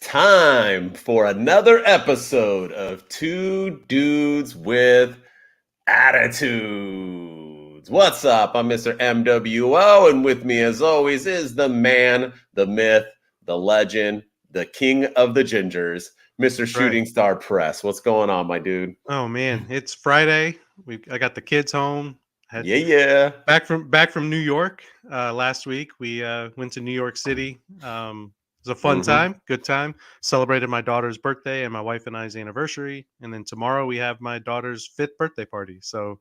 time for another episode of Two Dudes with Attitudes. What's up? I'm Mr. MWO, and with me, as always, is the man, the myth, the legend, the king of the gingers, Mr. Shooting Star Press. What's going on, my dude? Oh man, it's Friday. I got the kids home. Yeah. Back from New York last week. We went to New York City. It was a fun time, good time. Celebrated my daughter's birthday and my wife and I's anniversary. And then tomorrow we have my daughter's 5th birthday party. So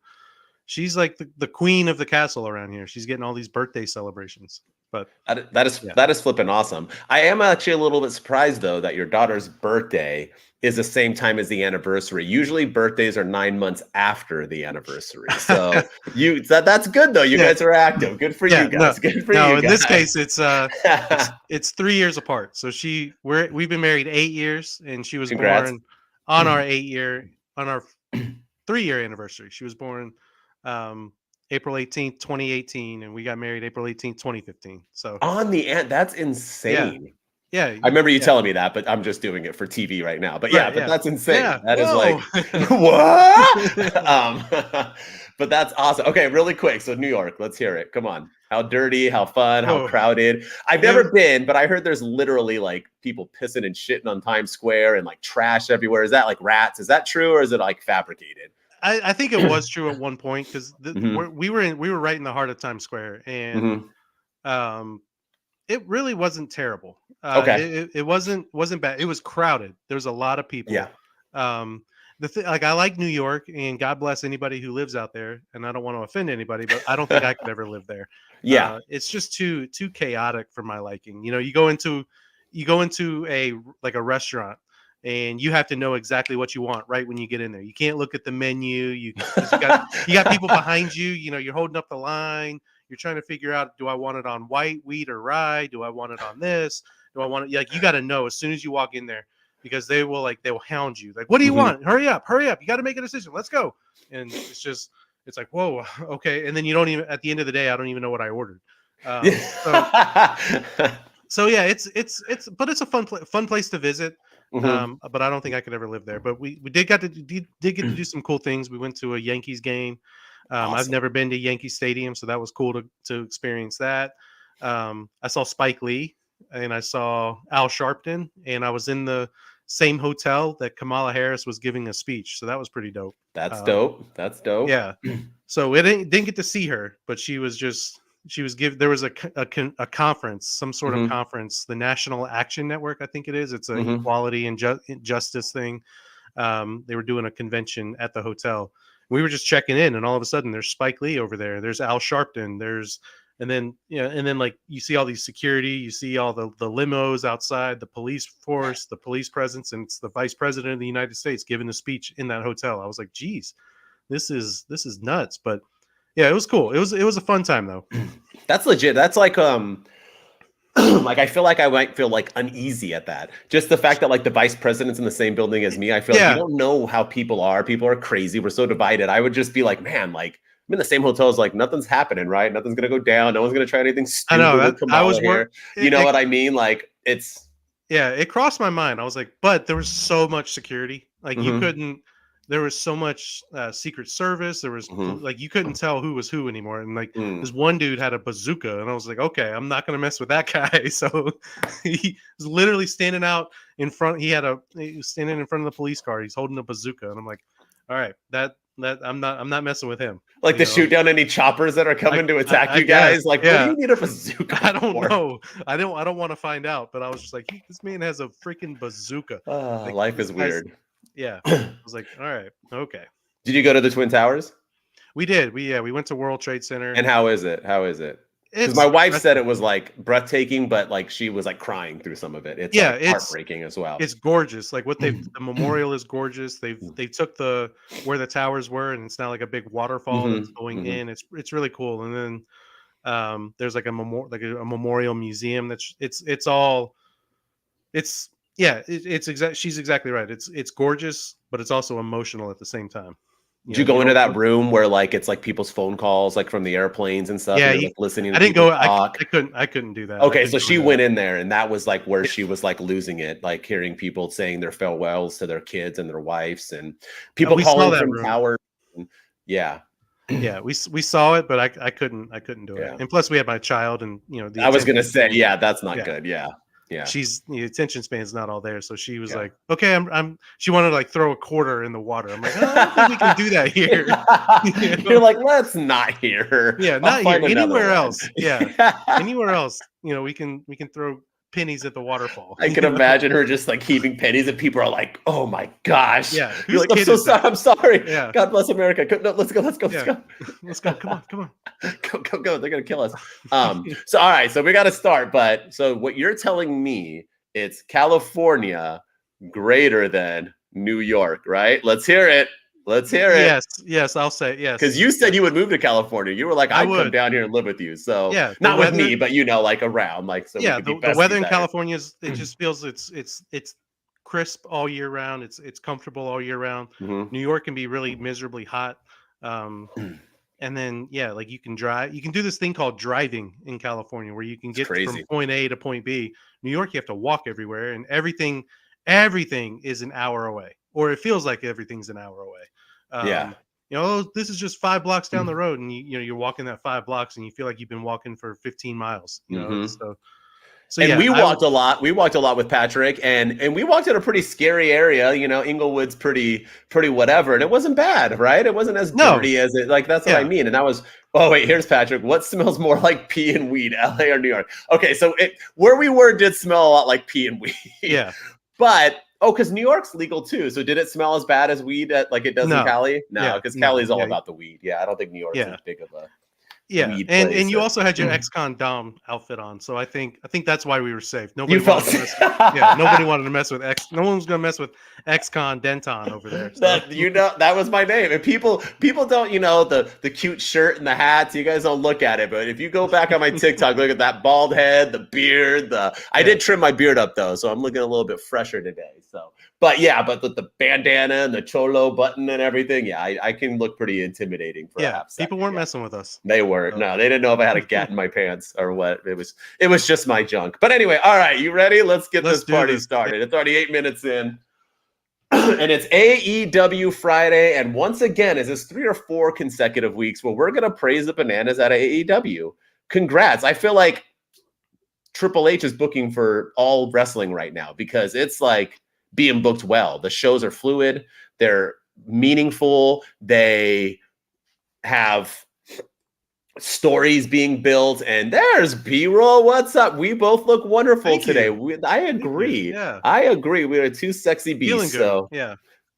she's like the queen of the castle around here. She's getting all these birthday celebrations. But that is flipping awesome. I am actually a little bit surprised though that your daughter's birthday is the same time as the anniversary. Usually birthdays are 9 months after the anniversary. So that's good though. You guys are active. Good for you guys. Good for you guys. In this case it's 3 years apart. So we've been married 8 years, and she was born on our 3-year anniversary. She was born April 18th, 2018, and we got married April 18th, 2015. So that's insane. Yeah. I remember you telling me that, but I'm just doing it for TV right now. But that's insane. Yeah. That is like what? But that's awesome. Okay, really quick. So New York, let's hear it. Come on. How dirty, how fun, how crowded. I've never been, but I heard there's literally like people pissing and shitting on Times Square and like trash everywhere. Is that like rats? Is that true, or is it like fabricated? I think it was true at one point, because we were right in the heart of Times Square, and it really wasn't terrible. It wasn't bad. It was crowded. There was a lot of people. Yeah. I like New York, and God bless anybody who lives out there. And I don't want to offend anybody, but I don't think I could ever live there. Yeah. It's just too chaotic for my liking. You know, you go into a restaurant, and you have to know exactly what you want right when you get in there. You can't look at the menu. You got people behind you. You know, you're holding up the line. You're trying to figure out, do I want it on white, wheat, or rye? Do I want it on this? Do I want it? Like, you got to know as soon as you walk in there, because they will hound you. Like, what do you want? Hurry up. You got to make a decision. Let's go. And it's like, whoa, okay. And then at the end of the day, I don't even know what I ordered. So yeah, but it's a fun place to visit. But I don't think I could ever live there. But we did get to do some cool things. We went to a Yankees game. Awesome. I've never been to Yankee Stadium, so that was cool to experience that. I saw Spike Lee, and I saw Al Sharpton, and I was in the same hotel that Kamala Harris was giving a speech, so that was pretty dope. That's dope. Yeah. So didn't get to see her, but there was a conference, some sort of conference, the National Action Network, I think it is. It's an equality and justice thing. They were doing a convention at the hotel. We were just checking in, and all of a sudden there's Spike Lee over there. There's Al Sharpton. And then like you see all these security, you see all the limos outside, the police force, the police presence, and it's the Vice President of the United States giving a speech in that hotel. I was like, geez, this is nuts. But yeah, it was cool. It was a fun time though. That's legit. That's like like I feel like I might feel like uneasy at that. Just the fact that like the vice president's in the same building as me, I feel like you don't know how people are. People are crazy. We're so divided. I would just be like, man, like I'm in the same hotel as like nothing's happening, right? Nothing's gonna go down. No one's gonna try anything stupid. I know. I was here. You know what I mean? Like it crossed my mind. I was like, but there was so much security. Like you couldn't. There was so much Secret Service. There was like you couldn't tell who was who anymore. And like this one dude had a bazooka, and I was like, okay, I'm not gonna mess with that guy. So he was literally standing out in front. He was standing in front of the police car. He's holding a bazooka, and I'm like, all right, that I'm not messing with him. Like to shoot down any choppers that are coming to attack you guys. Like, what do you need a bazooka? I don't know. I don't want to find out. But I was just like, this man has a freaking bazooka. Like, life is weird. Yeah, I was like, all right, okay. Did you go to the Twin Towers? We did. We went to World Trade Center. And how is it? Because my wife said it was like breathtaking, but like she was like crying through some of it. It's heartbreaking as well. It's gorgeous. Like the memorial is gorgeous. They took where the towers were, and it's now like a big waterfall that's going in. It's really cool. And then there's like a memorial museum she's exactly right. It's gorgeous, but it's also emotional at the same time. Did you go into that room where like it's like people's phone calls like from the airplanes and stuff? Yeah, and you're, like, listening to I didn't people go. talk? I couldn't do that. Okay, so she went in there, and that was like where she was like losing it, like hearing people saying their farewells to their kids and their wives, and people calling from towers. Yeah. Yeah, we saw it, but I couldn't do it. And plus, we had my child, and I was gonna say, that's not good. Yeah. She's the attention span is not all there, so she was like, "Okay, I'm." She wanted to like throw a quarter in the water. I'm like, "Oh, I don't think we can do that here." You're like, let's not here. Yeah, not here. Anywhere else. Yeah, anywhere else. We can throw pennies at the waterfall. I can imagine her just like heaving pennies, and people are like, "Oh my gosh!" Yeah, you're like, "I'm so sorry. I'm sorry." Yeah, God bless America. No, let's go. Let's go. Let's go. Come on. Go. They're gonna kill us. So all right. So we got to start. But so what you're telling me, it's California greater than New York, right? Let's hear it. Yes, I'll say yes. Because you said you would move to California. You were like, I'd come down here and live with you. So not with me, but like around, like so. Yeah, the weather in California it just feels it's crisp all year round. It's comfortable all year round. New York can be really miserably hot. And then like you can drive. You can do this thing called driving in California, where you can get from point A to point B. New York, you have to walk everywhere, and everything is an hour away, or it feels like everything's an hour away. This is just 5 blocks down the road, and you're walking that 5 blocks, and you feel like you've been walking for 15 miles. So and we walked a lot. We walked a lot with Patrick, and we walked in a pretty scary area. Inglewood's pretty whatever, and it wasn't bad, right? It wasn't as dirty as it. Like that's what I mean. And I was. Oh wait, here's Patrick. What smells more like pee and weed, LA or New York? Okay, so where we were did smell a lot like pee and weed. Yeah, but. Oh, because New York's legal too. So did it smell as bad as weed like it does in Cali? No, because Cali's all about the weed. Yeah, I don't think New York's as big of a weed place. And you also had your ex-con Dom outfit on, so I think that's why we were safe. Nobody wanted to mess with ex. No one was gonna mess with ex-con Denton over there. So. That was my name. And people don't the cute shirt and the hats. You guys don't look at it, but if you go back on my TikTok, look at that bald head, the beard. I did trim my beard up though, so I'm looking a little bit fresher today. So, but the bandana and the cholo button and everything, I can look pretty intimidating. For a people weren't messing with us. They were. No, they didn't know if I had a gat in my pants or what. It was just my junk. But anyway, all right, you ready? Let's get this party started. It's already 8 minutes in. And it's AEW Friday. And once again, is this 3 or 4 consecutive weeks where we're going to praise the bananas out of AEW. Congrats. I feel like Triple H is booking for all wrestling right now because it's like being booked well. The shows are fluid. They're meaningful. They have stories being built, and there's B-roll. What's up? We both look wonderful today. I agree. I agree. We are 2 sexy beasts. So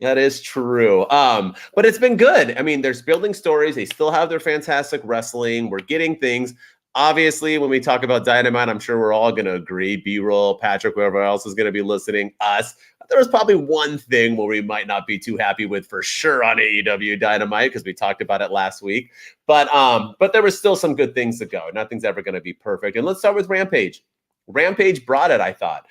that is true. But it's been good. I mean, there's building stories. They still have their fantastic wrestling. We're getting things. Obviously, when we talk about Dynamite, I'm sure we're all going to agree. B-roll, Patrick, whoever else is going to be listening, us. There was probably one thing where we might not be too happy with for sure on AEW Dynamite because we talked about it last week. But there was still some good things to go. Nothing's ever going to be perfect. And let's start with Rampage. Rampage brought it, I thought.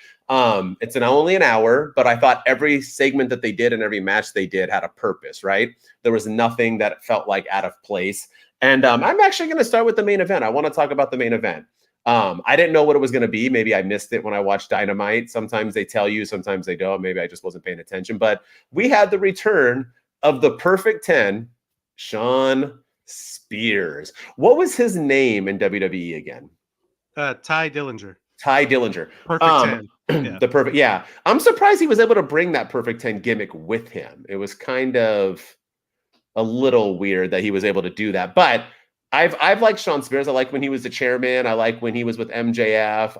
It's only an hour, but I thought every segment that they did and every match they did had a purpose, right? There was nothing that felt like out of place. And I'm actually going to start with the main event. I want to talk about the main event. I didn't know what it was going to be. Maybe I missed it when I watched Dynamite. Sometimes they tell you, sometimes they don't. Maybe I just wasn't paying attention. But we had the return of the Perfect 10, Shawn Spears. What was his name in WWE again? Ty Dillinger. Ty Dillinger. Perfect 10. The Perfect. Yeah. I'm surprised he was able to bring that Perfect 10 gimmick with him. It was kind of a little weird that he was able to do that. But I've liked Shawn Spears. I like when he was the chairman. I like when he was with MJF.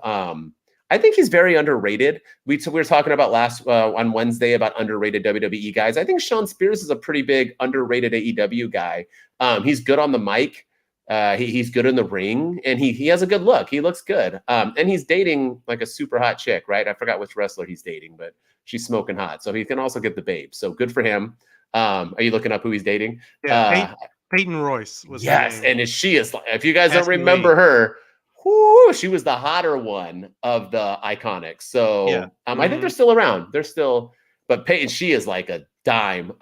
I think he's very underrated. We were talking about on Wednesday about underrated WWE guys. I think Shawn Spears is a pretty big underrated AEW guy. He's good on the mic. He's good in the ring, and he has a good look. He looks good. And he's dating like a super hot chick, right? I forgot which wrestler he's dating, but she's smoking hot. So he can also get the babe. So good for him. Are you looking up who he's dating? Yeah, Peyton Royce was. Yes, and she is. If you guys don't remember her, whoo, she was the hotter one of the Iconics. So I think they're still around. They're still, but Peyton, she is like a dime.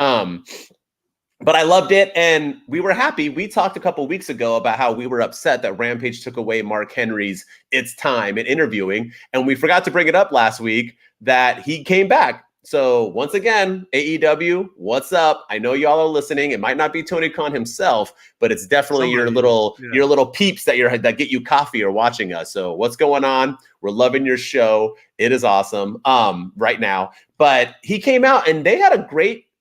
but I loved it, and we were happy. We talked a couple weeks ago about how we were upset that Rampage took away Mark Henry's "It's Time" in interviewing, and we forgot to bring it up last week that he came back. So once again, AEW, what's up? I know y'all are listening. It might not be Tony Khan himself, but it's definitely your little peeps that get you coffee or watching us. So what's going on? We're loving your show. It is awesome right now. But he came out and they had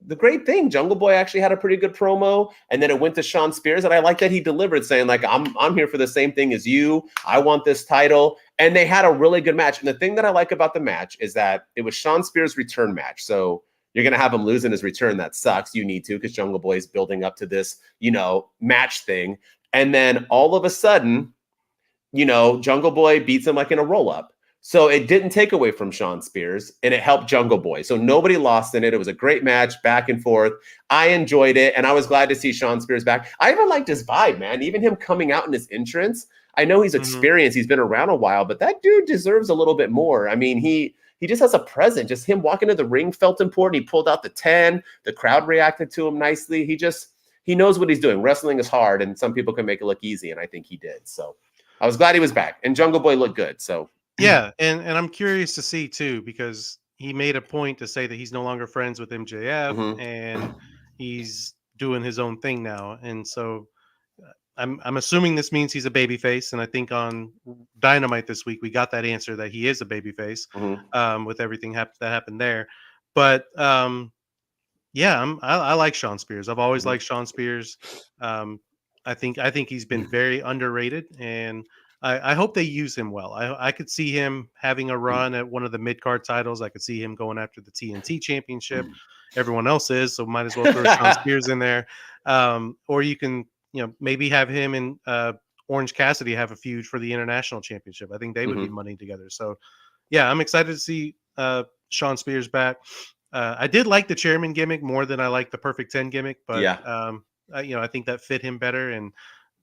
the great thing. Jungle Boy actually had a pretty good promo, and then it went to Shawn Spears, and I like that he delivered, saying like, I'm here for the same thing as you. I want this title. And they had a really good match. And the thing that I like about the match is that it was Shawn Spears' return match. So you're going to have him lose in his return. That sucks. You need to, because Jungle Boy is building up to this, match thing. And then all of a sudden, Jungle Boy beats him like in a roll-up. So it didn't take away from Shawn Spears, and it helped Jungle Boy. So nobody lost in it. It was a great match, back and forth. I enjoyed it, and I was glad to see Shawn Spears back. I even liked his vibe, man. Even him coming out in his entrance. I know he's experienced. He's been around a while, but that dude deserves a little bit more. I mean, he just has a presence. Just him walking to the ring felt important. He pulled out the 10. The crowd reacted to him nicely. He knows what he's doing. Wrestling is hard, and some people can make it look easy, and I think he did. So I was glad he was back, and Jungle Boy looked good. So yeah, and I'm curious to see too, because he made a point to say that he's no longer friends with MJF and he's doing his own thing now, and so I'm assuming this means he's a babyface, and I think on Dynamite this week we got that answer that he is a babyface with everything that happened there. But yeah, I like Shawn Spears. I've always liked Shawn Spears. I think he's been very underrated, and I hope they use him well. I could see him having a run at one of the mid card titles. I could see him going after the TNT Championship. Everyone else is, so might as well throw Shawn Spears in there. Or you can, maybe have him and Orange Cassidy have a feud for the International Championship. I think they would be money together. So, yeah, I'm excited to see Shawn Spears back. I did like the chairman gimmick more than I like the Perfect 10 gimmick, but I think that fit him better.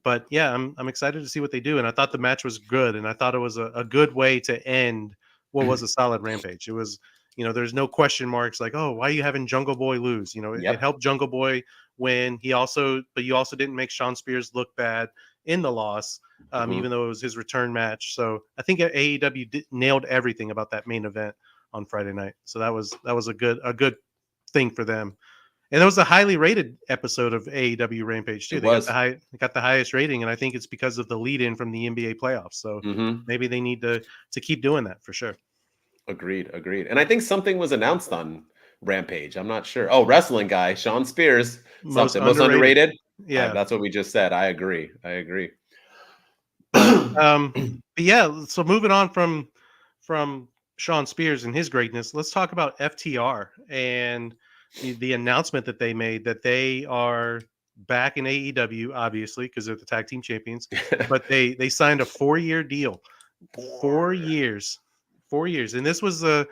But yeah, I'm excited to see what they do. And I thought the match was good, and I thought it was a good way to end what was a solid Rampage. It was, there's no question marks like, oh, why are you having Jungle Boy lose? It helped Jungle Boy win. But you also didn't make Shawn Spears look bad in the loss, even though it was his return match. So I think AEW nailed everything about that main event on Friday night. So that was a good thing for them. And it was a highly rated episode of AEW Rampage too. They got the highest rating, and I think it's because of the lead-in from the NBA playoffs. So maybe they need to keep doing that for sure. Agreed. And I think something was announced on Rampage. I'm not sure. Oh, wrestling guy, Shawn Spears. Most underrated. Yeah, that's what we just said. I agree. But yeah, so moving on from Shawn Spears and his greatness, let's talk about FTR and the announcement that they made that they are back in AEW, obviously, because they're the tag team champions. But they signed a 4-year deal. 4 years. 4 years. And this was a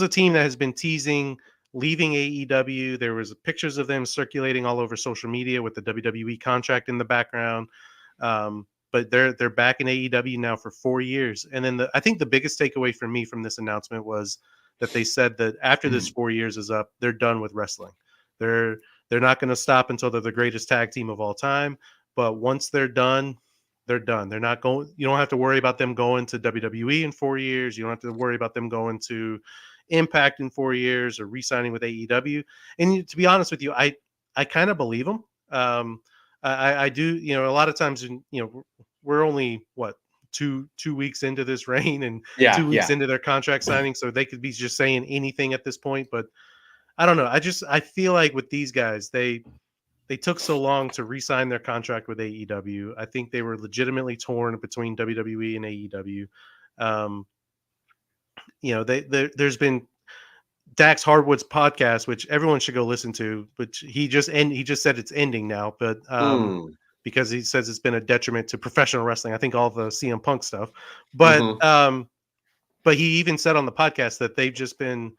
team that has been teasing leaving AEW. There was pictures of them circulating all over social media with the WWE contract in the background. But they're back in AEW now for 4 years. And then I think the biggest takeaway for me from this announcement was that they said that after this 4 years is up, they're done with wrestling. They're not going to stop until they're the greatest tag team of all time. But once they're done, they're done. They're not going. You don't have to worry about them going to WWE in 4 years. You don't have to worry about them going to Impact in 4 years or re-signing with AEW. And to be honest with you, I kind of believe them. I do. A lot of times, we're only two weeks into this reign and 2 weeks into their contract signing, so they could be just saying anything at this point. But I don't know. I feel like with these guys, they took so long to re-sign their contract with AEW. I think they were legitimately torn between WWE and AEW. There's been Dax Hardwood's podcast, which everyone should go listen to, which he just said it's ending now, but because he says it's been a detriment to professional wrestling. I think all the CM Punk stuff, but he even said on the podcast that they've just been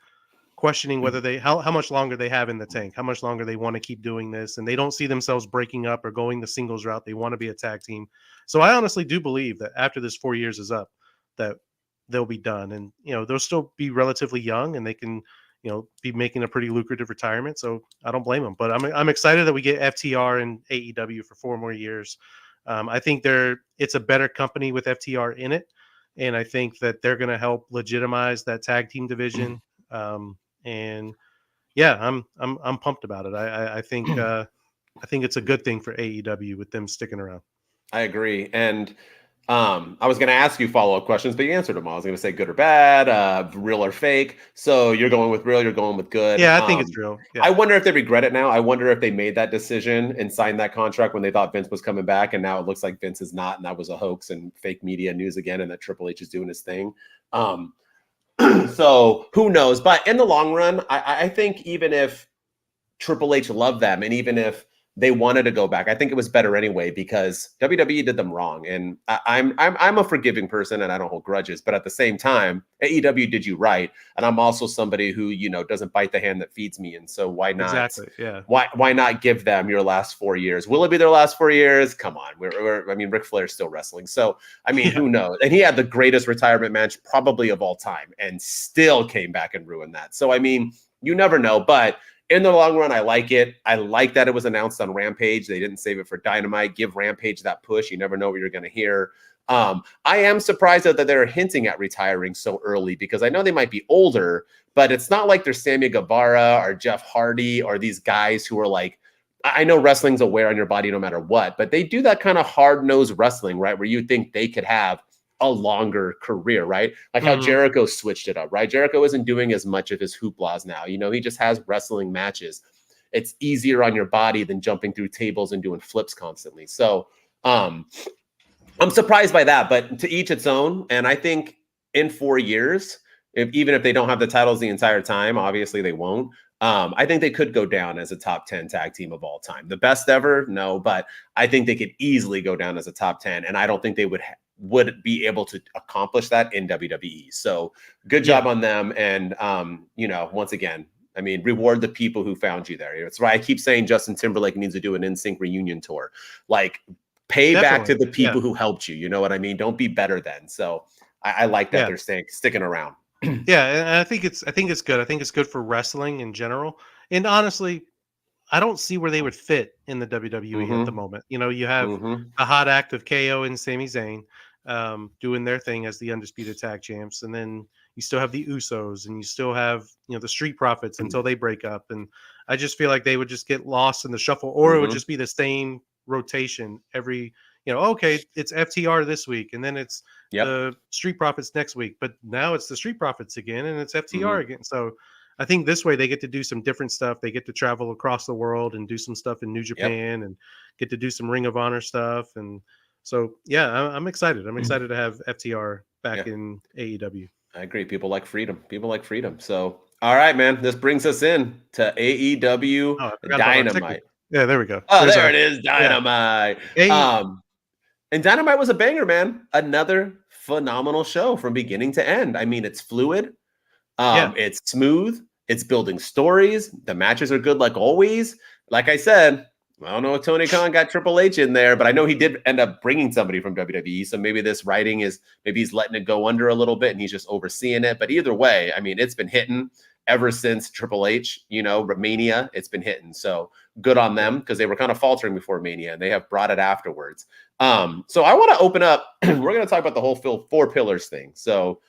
questioning whether how much longer they have in the tank, how much longer they want to keep doing this, and they don't see themselves breaking up or going the singles route. They want to be a tag team. So I honestly do believe that after this 4 years is up, that they'll be done, and they'll still be relatively young, and they can be making a pretty lucrative retirement. So I don't blame him. But I'm excited that we get FTR and AEW for 4 more years. I think it's a better company with FTR in it, and I think that they're going to help legitimize that tag team division. And yeah, I'm pumped about it. I think it's a good thing for AEW with them sticking around. I agree. And I was going to ask you follow-up questions, but you answered them all. I was going to say good or bad, real or fake. So you're going with real, you're going with good. Yeah, I think it's real. Yeah. I wonder if they regret it now. I wonder if they made that decision and signed that contract when they thought Vince was coming back, and now it looks like Vince is not, and that was a hoax and fake media news again, and that Triple H is doing his thing. So who knows? But in the long run, I think even if Triple H loved them, and even if they wanted to go back, I think it was better anyway because WWE did them wrong. And I'm a forgiving person and I don't hold grudges, but at the same time, AEW did you right. And I'm also somebody who, doesn't bite the hand that feeds me. And so why not? Exactly. Yeah. Why not give them your last 4 years? Will it be their last 4 years? Come on. Ric Flair's still wrestling. So, who knows? And he had the greatest retirement match probably of all time and still came back and ruined that. So, you never know, but in the long run, I like it. I like that it was announced on Rampage. They didn't save it for Dynamite. Give Rampage that push. You never know what you're going to hear. I am surprised that they're hinting at retiring so early because I know they might be older, but it's not like they're Sammy Guevara or Jeff Hardy or these guys who are like, I know wrestling's a wear on your body no matter what, but they do that kind of hard-nosed wrestling, right, where you think they could have a longer career, right? Like how Jericho switched it up, right? Jericho isn't doing as much of his hooplas now. He just has wrestling matches. It's easier on your body than jumping through tables and doing flips constantly. So I'm surprised by that, but to each its own. And I think in 4 years, even if they don't have the titles the entire time, obviously they won't. I think they could go down as a top 10 tag team of all time. The best ever? No, but I think they could easily go down as a top 10. And I don't think they would be able to accomplish that in WWE. So good job on them. And, once again, reward the people who found you there. That's why I keep saying Justin Timberlake needs to do an NSYNC reunion tour. Like pay back to the people who helped you. You know what I mean? Don't be better than. So I like that they're sticking around. Yeah. And I think it's good. I think it's good for wrestling in general. And honestly, I don't see where they would fit in the WWE at the moment. You have a hot act of KO and Sami Zayn doing their thing as the undisputed tag champs. And then you still have the Usos and you still have, the Street Profits until they break up. And I just feel like they would just get lost in the shuffle, or it would just be the same rotation every, okay, it's FTR this week and then it's the Street Profits next week. But now it's the Street Profits again and it's FTR again. So I think this way they get to do some different stuff. They get to travel across the world and do some stuff in New Japan and get to do some Ring of Honor stuff. And so, yeah, I'm excited. I'm excited to have FTR back in AEW. I agree. People like freedom. So, all right, man, this brings us in to AEW Dynamite. Yeah, there we go. Oh, there it is. Dynamite. Yeah. And Dynamite was a banger, man. Another phenomenal show from beginning to end. It's fluid. It's smooth. It's building stories. The matches are good like always. Like I said, I don't know if Tony Khan got Triple H in there, but I know he did end up bringing somebody from WWE. So maybe this writing maybe he's letting it go under a little bit and he's just overseeing it. But either way, it's been hitting ever since Triple H, Mania, it's been hitting. So good on them because they were kind of faltering before Mania and they have brought it afterwards. So I want to open up. We're going to talk about the whole 4 pillars thing. So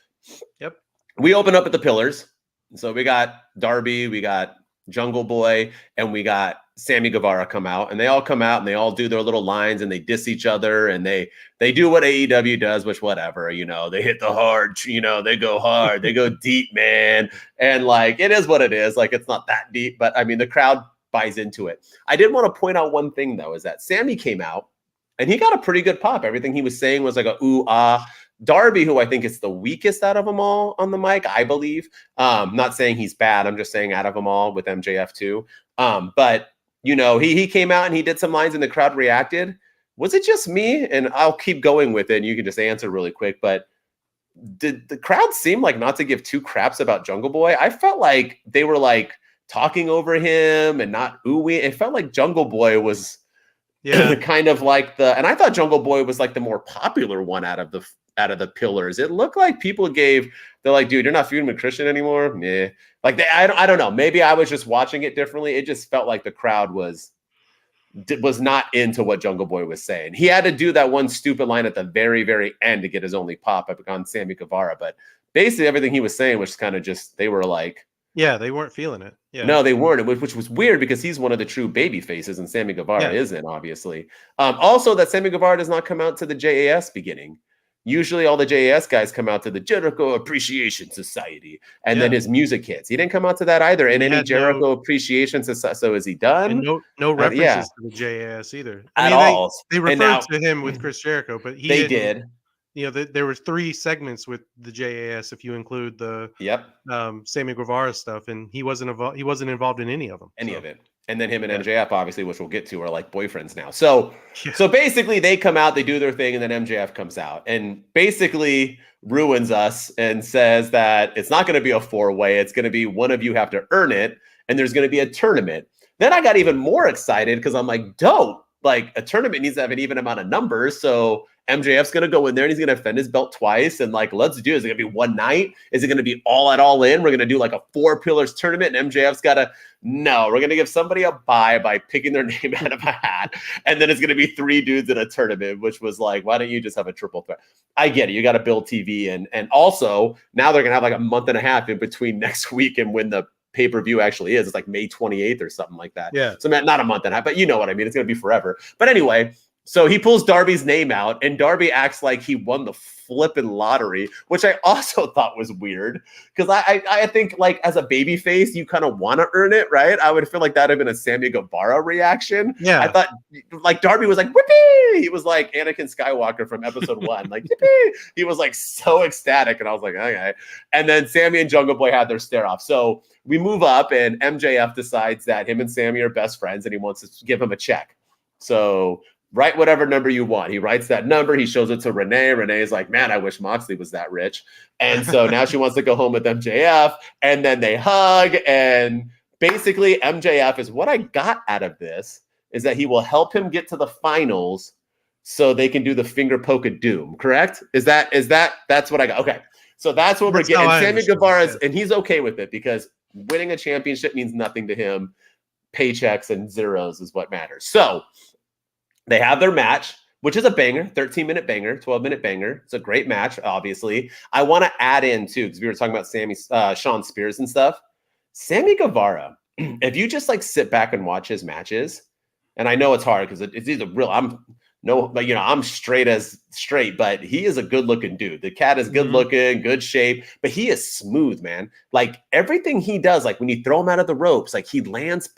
we open up at the pillars. So we got Darby, we got Jungle Boy, and we got Sammy Guevara come out, and they all come out and they all do their little lines and they diss each other and they do what AEW does, which whatever, they hit the hard, they go hard, they go deep, man. And like, it is what it is. Like, it's not that deep, but the crowd buys into it. I did want to point out one thing though, is that Sammy came out and he got a pretty good pop. Everything he was saying was like a ooh, ah. Darby, who I think is the weakest out of them all on the mic, I believe. Not saying he's bad. I'm just saying out of them all with MJF too. But he came out and he did some lines and the crowd reacted. Was it just me? And I'll keep going with it and you can just answer really quick. But did the crowd seem like not to give 2 craps about Jungle Boy? I felt like they were like talking over him and not oohing. It felt like Jungle Boy was kind of like and I thought Jungle Boy was like the more popular one out of out of the pillars. It looked like people they're like, dude, you're not feuding with Christian anymore. Nah. Like I don't know. Maybe I was just watching it differently. It just felt like the crowd was not into what Jungle Boy was saying. He had to do that one stupid line at the very, very end to get his only pop up on Sammy Guevara. But basically everything he was saying was kind of just, they were like, yeah, they weren't feeling it. Yeah. No, they weren't, which was weird because he's one of the true baby faces and Sammy Guevara isn't, obviously. Also, that Sammy Guevara does not come out to the JAS beginning. Usually all the JAS guys come out to the Jericho Appreciation Society, and then his music hits. He didn't come out to that either. And any Jericho Appreciation Society. So is he done? And no references to the JAS either. At all. They referred to him with Chris Jericho, but they did. You know, there were 3 segments with the JAS if you include the Sammy Guevara stuff, and he wasn't involved in any of them. Of it. And then him and MJF, obviously, which we'll get to, are like boyfriends now. So basically they come out, they do their thing, and then MJF comes out and basically ruins us and says that it's not going to be a 4-way. It's going to be one of you have to earn it, and there's going to be a tournament. Then I got even more excited because I'm like, dope. Like, a tournament needs to have an even amount of numbers. So MJF's going to go in there and he's going to defend his belt twice. And like, let's do it. Is it going to be one night? Is it going to be all in? We're going to do like a 4 pillars tournament. And MJF's got to, no, we're going to give somebody a bye by picking their name out of a hat. And then it's going to be 3 dudes in a tournament, which was like, why don't you just have a triple threat? I get it. You got to build TV. And also now they're going to have like a month and a half in between next week and when the pay-per-view actually is. It's like May 28th or something like that. Yeah. So not a month and a half, but you know what I mean? It's going to be forever. But anyway, so he pulls Darby's name out and Darby acts like he won the flipping lottery, which I also thought was weird because I think like as a baby face, you kind of want to earn it, right? I would feel like that would have been a Sammy Guevara reaction. Yeah. I thought like Darby was like, whippy! He was like Anakin Skywalker from episode 1, like, yippee! He was like so ecstatic. And I was like, okay. And then Sammy and Jungle Boy had their stare off. So we move up and MJF decides that him and Sammy are best friends and he wants to give him a check. So write whatever number you want. He writes that number. He shows it to Renee. Renee is like, man, I wish Moxley was that rich. And so now she wants to go home with MJF. And then they hug. And basically MJF is what I got out of this is that he will help him get to the finals so they can do the finger poke of doom. Correct? That's what I got. Okay. So that's what we're getting. And Sammy Guevara's, and he's okay with it because winning a championship means nothing to him. Paychecks and zeros is what matters. So they have their match, which is a banger, 13-minute banger, 12-minute banger. It's a great match, obviously. I want to add in, too, because we were talking about Sean Spears and stuff. Sammy Guevara, if you just, like, sit back and watch his matches, and I know it's hard because it's either real, I'm straight as straight, but he is a good-looking dude. The cat is good-looking, good shape, but he is smooth, man. Like, everything he does, like, when you throw him out of the ropes, like, he lands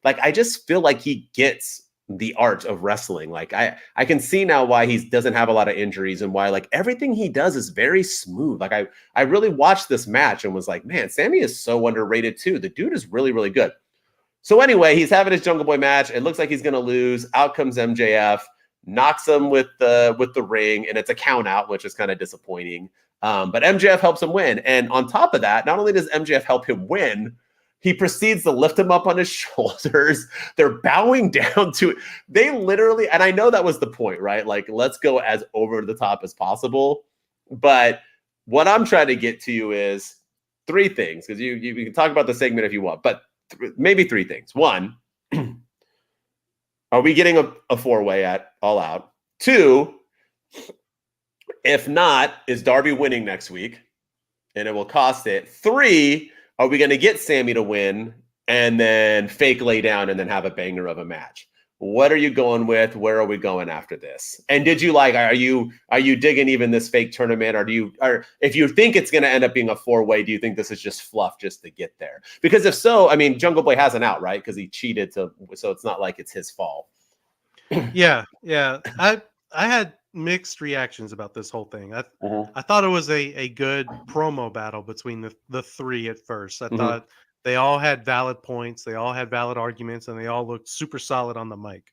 I just feel like he gets the art of wrestling. Like I can see now why he doesn't have a lot of injuries and why like everything he does is very smooth. Like I really watched this match and was like, man, Sammy is so underrated too. The dude is really, really good. So anyway, he's having his Jungle Boy match. It looks like he's going to lose. Out comes MJF, knocks him with the ring, and it's a count out, which is kind of disappointing. But MJF helps him win. And on top of that, not only does MJF help him win, he proceeds to lift him up on his shoulders. They're bowing down to it. They literally, and I know that was the point, right? Like, let's go as over the top as possible. But what I'm trying to get to you is 3 things, because you can talk about the segment if you want, but maybe 3 things. 1, are we getting a 4-way at All Out? 2, if not, is Darby winning next week? And it will cost it. 3, are we going to get Sammy to win and then fake lay down and then have a banger of a match? What are you going with? Where are we going after this? And did you are you digging even this fake tournament, or if you think it's going to end up being a 4-way, do you think this is just fluff just to get there? Because if so, I mean, Jungle Boy has an out, right? Because he cheated, so it's not like it's his fault. Yeah. I had mixed reactions about this whole thing. I thought it was a good promo battle between the 3 at first. I thought they all had valid points, they all had valid arguments, and they all looked super solid on the mic.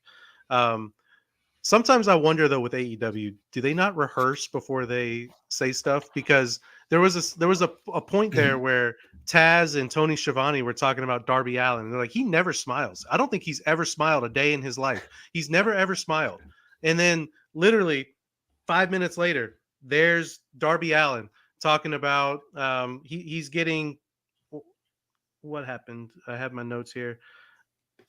Sometimes I wonder though with AEW, do they not rehearse before they say stuff? Because there was a point there where Taz and Tony Schiavone were talking about Darby Allin, and they're like, he never smiles. I don't think he's ever smiled a day in his life. He's never ever smiled. And then literally 5 minutes later, there's Darby Allin talking about he's getting what happened. I have my notes here.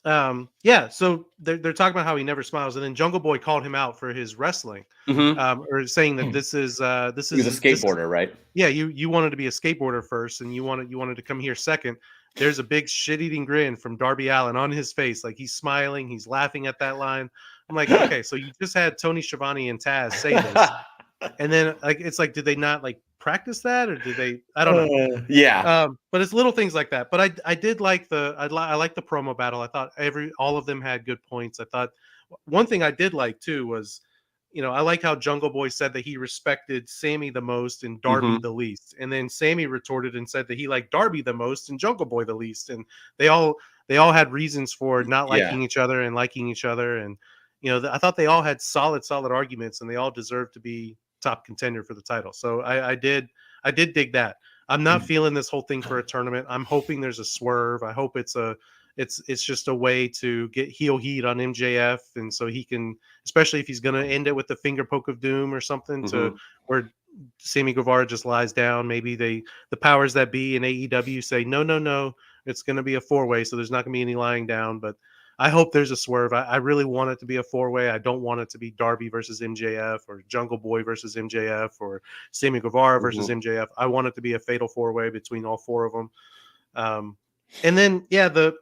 Yeah, so they're talking about how he never smiles, and then Jungle Boy called him out for his wrestling, or saying that this is He was a skateboarder, right? yeah, you wanted to be a skateboarder first, and you wanted to come here second. There's a big shit-eating grin from Darby Allin on his face, like he's smiling, he's laughing at that line. I'm like, okay, so you just had Tony Schiavone and Taz say this, and then like it's like, did they not like practice that, or did they? I don't know. Yeah. But it's little things like that. But I did like I like the promo battle. I thought all of them had good points. I thought one thing I did like too was, I like how Jungle Boy said that he respected Sammy the most and Darby the least, and then Sammy retorted and said that he liked Darby the most and Jungle Boy the least, and they all had reasons for not liking each other and liking each other, and I thought they all had solid arguments, and they all deserved to be top contender for the title. So I did dig that. I'm not feeling this whole thing for a tournament. I'm hoping there's a swerve. I hope it's just a way to get heel heat on MJF, and so he can, especially if he's going to end it with the finger poke of doom or something, to where Sammy Guevara just lies down. Maybe the powers that be in AEW say no, it's going to be a 4-way, so there's not going to be any lying down. But I hope there's a swerve. I really want it to be a 4-way. I don't want it to be Darby versus MJF or Jungle Boy versus MJF or Sammy Guevara versus MJF. I want it to be a fatal 4-way between all four of them. And then, yeah, the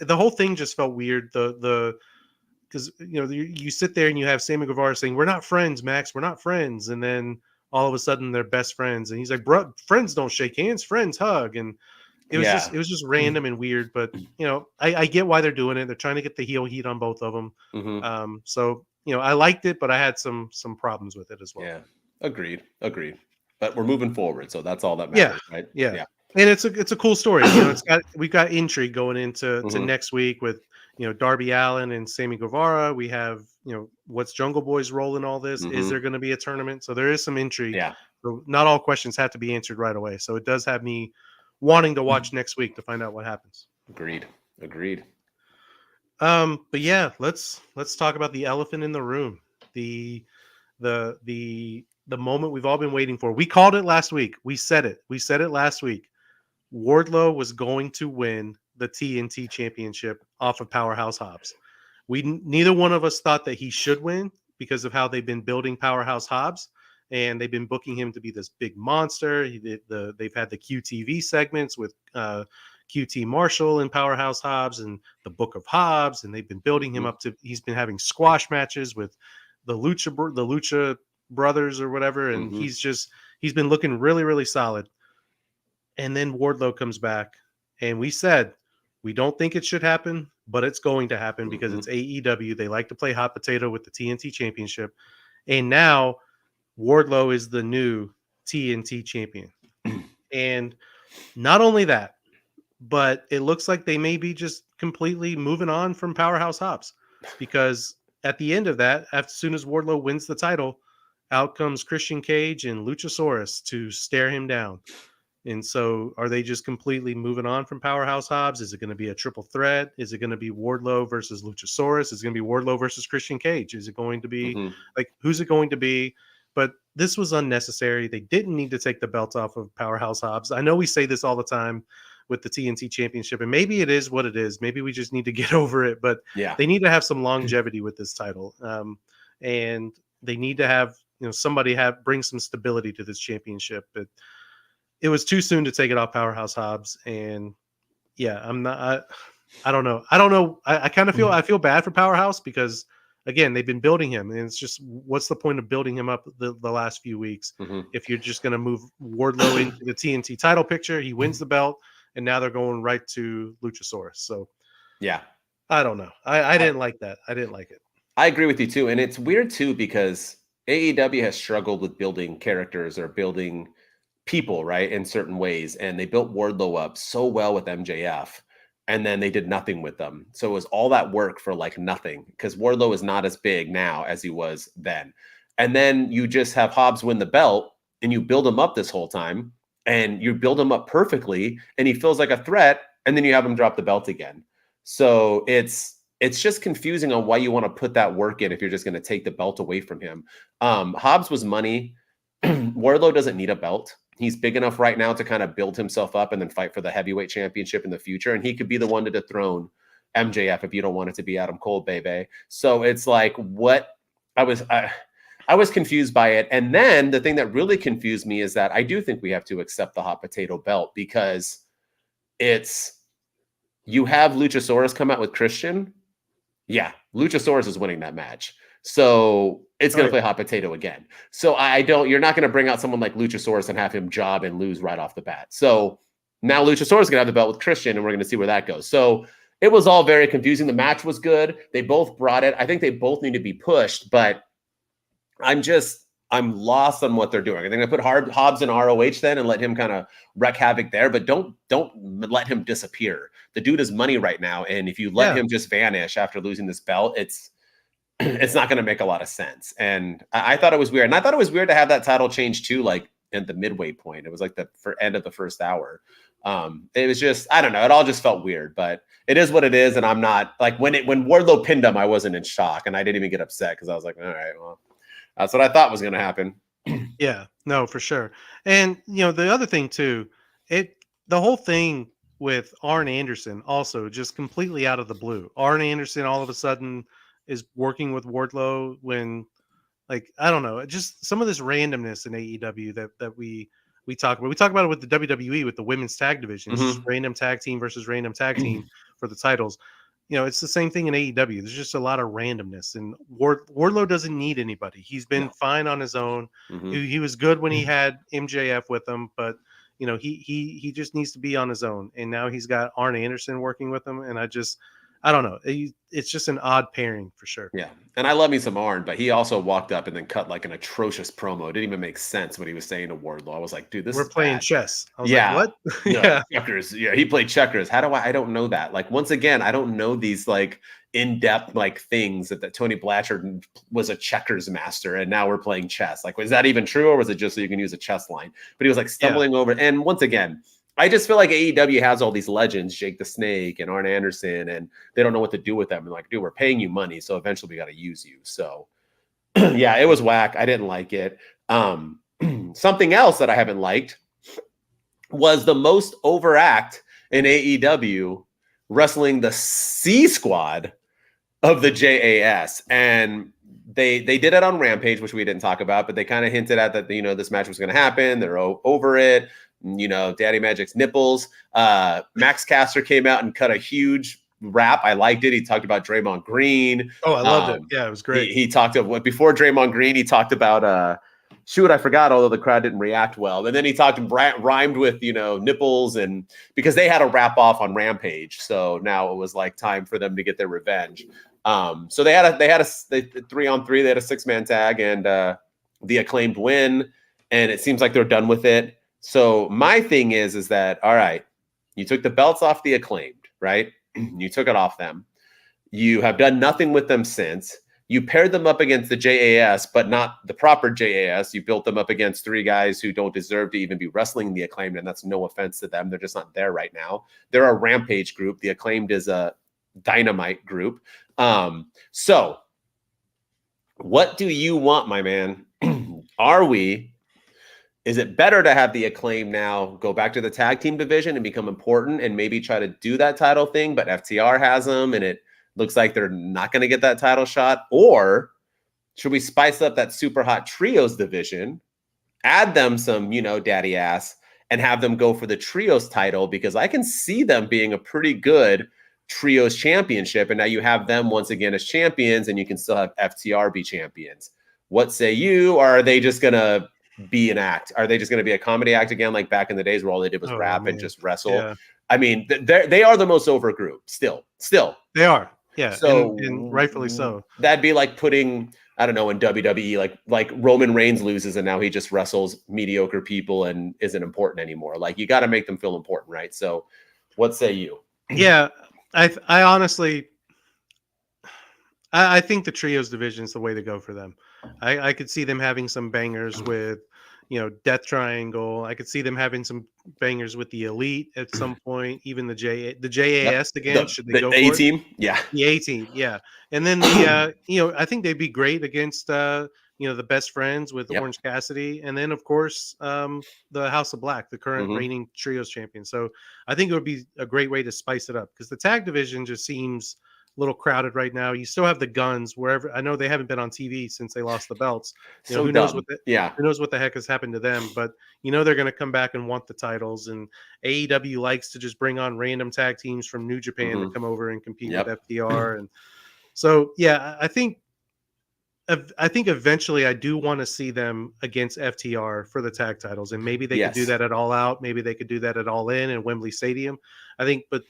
whole thing just felt weird. Because you sit there and you have Sammy Guevara saying, "We're not friends, Max. We're not friends," and then all of a sudden they're best friends, and he's like, "Bro, friends don't shake hands. Friends hug." And it was just random and weird, but I get why they're doing it. They're trying to get the heel heat on both of them. So I liked it, but I had some problems with it as well. Yeah, agreed. But we're moving forward, so that's all that matters, right? Yeah. And it's a cool story. We've got intrigue going into next week with Darby Allin and Sammy Guevara. We have what's Jungle Boy's role in all this? Is there going to be a tournament? So there is some intrigue. Yeah. So not all questions have to be answered right away. So it does have me wanting to watch next week to find out what happens. Agreed. But yeah, let's talk about the elephant in the room. The moment we've all been waiting for. We called it last week. We said it last week. Wardlow was going to win the TNT championship off of Powerhouse Hobbs. Neither one of us thought that he should win because of how they've been building Powerhouse Hobbs, and they've been booking him to be this big monster. They've had the QTV segments with QT Marshall and Powerhouse Hobbs and the Book of Hobbs, and they've been building him up to. He's been having squash matches with the Lucha brothers or whatever, and he's been looking really, really solid. And then Wardlow comes back, and we said we don't think it should happen, but it's going to happen because it's AEW. They like to play hot potato with the TNT championship, and now Wardlow is the new TNT champion. And not only that, but it looks like they may be just completely moving on from Powerhouse Hobbs, because at the end of that, as soon as Wardlow wins the title, out comes Christian Cage and Luchasaurus to stare him down. And so are they just completely moving on from Powerhouse Hobbs? Is it going to be a triple threat? Is it going to be Wardlow versus Luchasaurus? Is it going to be Wardlow versus Christian Cage? Is it going to be who's it going to be? But this was unnecessary. They didn't need to take the belt off of Powerhouse Hobbs. I know we say this all the time with the TNT championship, and maybe it is what it is. Maybe we just need to get over it, but they need to have some longevity with this title. And they need to have, somebody bring some stability to this championship. But it was too soon to take it off Powerhouse Hobbs. And yeah, I don't know. I kind of I feel bad for Powerhouse because again, they've been building him, and it's just, what's the point of building him up the last few weeks if you're just going to move Wardlow into the TNT title picture? He wins the belt, and now they're going right to Luchasaurus. So yeah, I don't know. I didn't like that. I didn't like it. I agree with you too, and it's weird too because AEW has struggled with building characters or building people, right, in certain ways, and they built Wardlow up so well with MJF, and then they did nothing with them. So it was all that work for like nothing, because Wardlow is not as big now as he was then. And then you just have Hobbs win the belt, and you build him up this whole time, and you build him up perfectly, and he feels like a threat, and then you have him drop the belt again. So it's it's just confusing on why you want to put that work in if you're just going to take the belt away from him. Hobbs was money. Wardlow doesn't need a belt. He's big enough right now to kind of build himself up and then fight for the heavyweight championship in the future. And he could be the one to dethrone MJF if you don't want it to be Adam Cole, baby. So it's like I was confused by it. And then the thing that really confused me is that I do think we have to accept the hot potato belt, because you have Luchasaurus come out with Christian. Yeah, Luchasaurus is winning that match. So it's going to play hot potato again. So you're not going to bring out someone like Luchasaurus and have him job and lose right off the bat. So now Luchasaurus is going to have the belt with Christian, and we're going to see where that goes. So it was all very confusing. The match was good. They both brought it. I think they both need to be pushed, but I'm lost on what they're doing. I think they put Hobbs in ROH then and let him kind of wreak havoc there, but don't let him disappear. The dude is money right now, and if you let him just vanish after losing this belt, it's not going to make a lot of sense. And I thought it was weird. And I thought it was weird to have that title change too, like at the midway point. It was like the end of the first hour. It was just, I don't know. It all just felt weird, but it is what it is. And I'm not like when Wardlow pinned him, I wasn't in shock, and I didn't even get upset because I was like, all right, well, that's what I thought was going to happen. Yeah, no, for sure. And the other thing too, the whole thing with Arn Anderson also just completely out of the blue. Arn Anderson all of a sudden is working with Wardlow when, like, I don't know, just some of this randomness in AEW that we talk about. We talk about it with the WWE with the women's tag division. It's just random tag team versus random tag team for the titles. It's the same thing in AEW. There's just a lot of randomness, and Wardlow doesn't need anybody. He's been fine on his own. He was good when he had MJF with him, but he just needs to be on his own. And now he's got Arn Anderson working with him, and I don't know. It's just an odd pairing for sure. Yeah. And I love me some Arn, but he also walked up and then cut like an atrocious promo. It didn't even make sense what he was saying to Wardlow. I was like, dude, we're playing chess. I was like, what? Checkers. Yeah, he played checkers. How do I don't know that. Like, once again, I don't know these like in-depth like things that Tony Blanchard was a checkers master and now we're playing chess. Like, was that even true, or was it just so you can use a chess line? But he was like stumbling over. And once again, I just feel like AEW has all these legends, Jake the Snake and Arn Anderson, and they don't know what to do with them. And like, dude, we're paying you money, so eventually we got to use you. So yeah, it was whack. I didn't like it. Something else that I haven't liked was the most overact in AEW wrestling the C Squad of the JAS. And they did it on Rampage, which we didn't talk about, but they kind of hinted at that, this match was going to happen. They're over it. Daddy Magic's nipples. Max Caster came out and cut a huge rap. I liked it. He talked about Draymond Green. Oh, I loved it. Yeah, it was great. He talked about before Draymond Green. He talked about I forgot, although the crowd didn't react well. And then he rhymed with nipples, and because they had a wrap off on Rampage, so now it was like time for them to get their revenge. So they had a 3-on-3. They had a 6-man tag, and the Acclaimed win, and it seems like they're done with it. So my thing is that, all right, you took the belts off the Acclaimed, right? You took it off them. You have done nothing with them since. You paired them up against the JAS, but not the proper JAS. You built them up against 3 guys who don't deserve to even be wrestling the Acclaimed, and that's no offense to them. They're just not there right now. They're a Rampage group. The Acclaimed is a Dynamite group. So what do you want, my man? Is it better to have the Acclaim now go back to the tag team division and become important and maybe try to do that title thing, but FTR has them and it looks like they're not going to get that title shot? Or should we spice up that super hot trios division, add them some, daddy ass, and have them go for the trios title? Because I can see them being a pretty good trios championship. And now you have them once again as champions, and you can still have FTR be champions. What say you? Or are they just going to be an act? Are they just going to be a comedy act again, like back in the days where all they did was rap and just wrestle? Yeah. I mean, they are the most over group still. They are. Yeah. So and rightfully so. That'd be like putting, I don't know, in WWE, like Roman Reigns loses and now he just wrestles mediocre people and isn't important anymore. Like, you got to make them feel important, right? So what say you? Yeah, I honestly, I think the trios division is the way to go for them. I could see them having some bangers with, Death Triangle. I could see them having some bangers with the Elite at some point, even the JAS again, should they go A for it? team, yeah. The A team, yeah. And then the I think they'd be great against the Best Friends with Orange Cassidy, and then of course the House of Black, the current reigning trios champion. So I think it would be a great way to spice it up, because the tag division just seems a little crowded right now. You still have the Guns wherever. I know they haven't been on TV since they lost the belts. So who dumb. knows who knows what the heck has happened to them, but they're going to come back and want the titles. And AEW likes to just bring on random tag teams from New Japan to come over and compete with FTR. And so, yeah, I think eventually I do want to see them against FTR for the tag titles, and maybe they could do that at All Out. Maybe they could do that at All In and Wembley Stadium. I think, but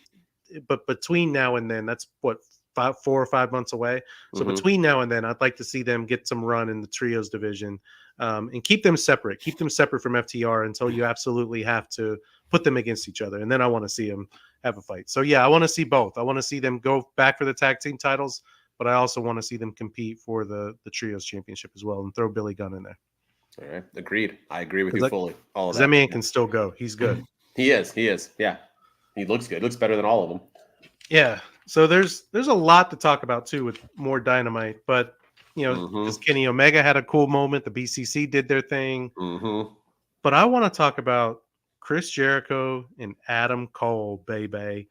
between now and then, that's what, 4 or 5 months away. So between now and then, I'd like to see them get some run in the trios division, and keep them separate from FTR until you absolutely have to put them against each other. And then I want to see them have a fight. So yeah, I want to see both. I want to see them go back for the tag team titles, but I also want to see them compete for the trios championship as well, and throw Billy Gunn in there. All right. Agreed. I agree with you fully. All of that man can still go. He's good. He is. Yeah. He looks good. Looks better than all of them. Yeah. So there's a lot to talk about too with more Dynamite, but because Kenny Omega had a cool moment, the BCC did their thing, but I want to talk about Chris Jericho and Adam Cole, baby.